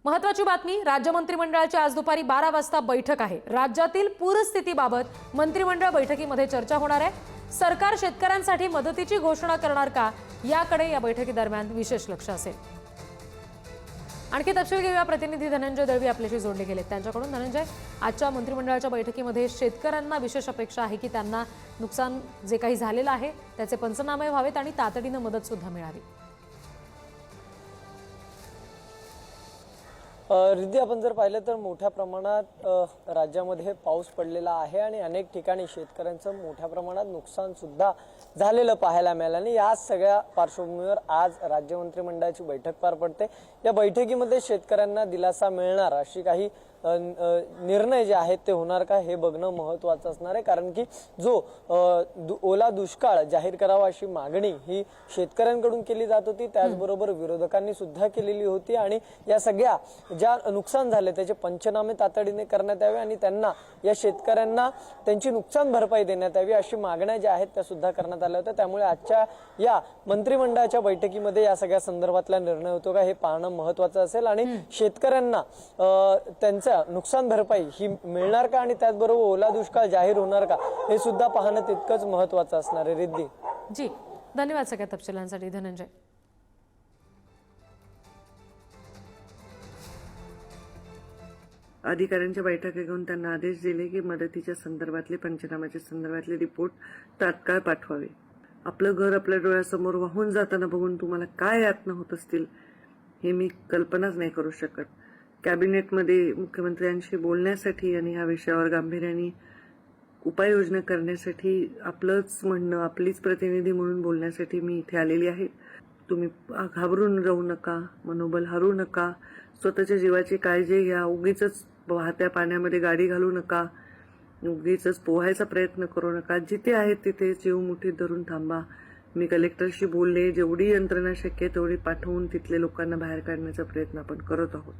महत्त्वाची बातमी, राज्य मंत्रिमंडळाची आज दुपारी 12 वाजता बैठक आहे। राज्यातील पूरस्थितीबाबत मंत्रिमंडळ बैठकीमध्ये चर्चा होणार आहे। सरकार शेतकऱ्यांसाठी मदतीची घोषणा करणार का, याकडे या बैठकीदरम्यान विशेष लक्ष असेल। आणखी तपशील घेऊया, प्रतिनिधी धनंजय दळवी आपल्याशी जोडले गेले त्यांच्याकडून। धनंजय, आजच्या मंत्रिमंडळाच्या बैठकीमध्ये शेतकऱ्यांना विशेष अपेक्षा आहे की त्यांना नुकसान जे काही झालेलं आहे त्याचे पंचनामे व्हावेत आणि तातडीने मदत सुद्धा मिळावी। रिद्धी, आपण जर पाहिलं तर मोठ्या प्रमाणात राज्यामध्ये पाऊस पडलेला आहे आणि अनेक ठिकाणी शेतकऱ्यांचं मोठ्या प्रमाणात नुकसान सुद्धा झालेलं पाहायला मिळालं आणि या सगळ्या पार्श्वभूमीवर आज राज्य मंत्रिमंडळाची बैठक पार पडते। या बैठकीमध्ये शेतकऱ्यांना दिलासा मिळणार अशी काही निर्णय जे आहेत ते होणार का हे बघणं महत्त्वाचं असणार आहे, कारण की जो ओला दुष्काळ जाहीर करावा अशी मागणी ही शेतकऱ्यांकडून केली जात होती, त्याचबरोबर विरोधकांनी सुद्धा केलेली होती आणि या सगळ्या ज्या नुकसान झाले त्याचे पंचनामे तातडीने करण्यात यावे आणि त्यांना या शेतकऱ्यांना त्यांची नुकसान भरपाई देण्यात यावी अशी मागण्या ज्या आहेत त्या सुद्धा करण्यात आल्या होत्या। त्यामुळे आजच्या या मंत्रिमंडळाच्या बैठकीमध्ये या सगळ्या संदर्भातला निर्णय होतो का हे पाहणं महत्त्वाचं असेल आणि शेतकऱ्यांना त्यांचं नुकसान भरपाई ही मिळणार का आणि त्याचबरोबर ओला दुष्काळ जाहीर होणार का हे सुद्धा पाहणं तितकंच महत्त्वाचं असणार आहे। रिद्धी जी, धन्यवाद सगळ्या तपशिलांसाठी धनंजय। अधिकाऱ्यांच्या बैठका घेऊन त्यांना आदेश दिले की मदतीच्या संदर्भातले पंचनाम्याच्या संदर्भातले रिपोर्ट तात्काळ पाठवावे। आपलं घर आपल्या डोळ्यासमोर वाहून जाताना बघून तुम्हाला काय यातना होत असतील हे मी कल्पनाच नाही करू शकत। कॅबिनेटमध्ये मुख्यमंत्र्यांशी बोलण्यासाठी आणि या विषयावर गांभीर्याने उपाययोजना करण्यासाठी आपलंच म्हणणं, आपलीच प्रतिनिधी म्हणून बोलण्यासाठी मी इथे आलेली आहे। तुम्ही घाबरून राहू नका, मनोबल हरू नका, स्वतःच्या जीवाची काळजी घ्या, उगीच वाहत्या पाण्यामध्ये गाडी घालू नका, उगीच पोहायचा प्रयत्न करू नका, जिथे आहेत तिथे जीव मुठीत धरून थांबा। मी कलेक्टरशी बोलले, जेवढी यंत्रणा शक्य आहे तेवढी पाठवून तिथले लोकांना बाहेर काढण्याचा प्रयत्न आपण करत आहोत।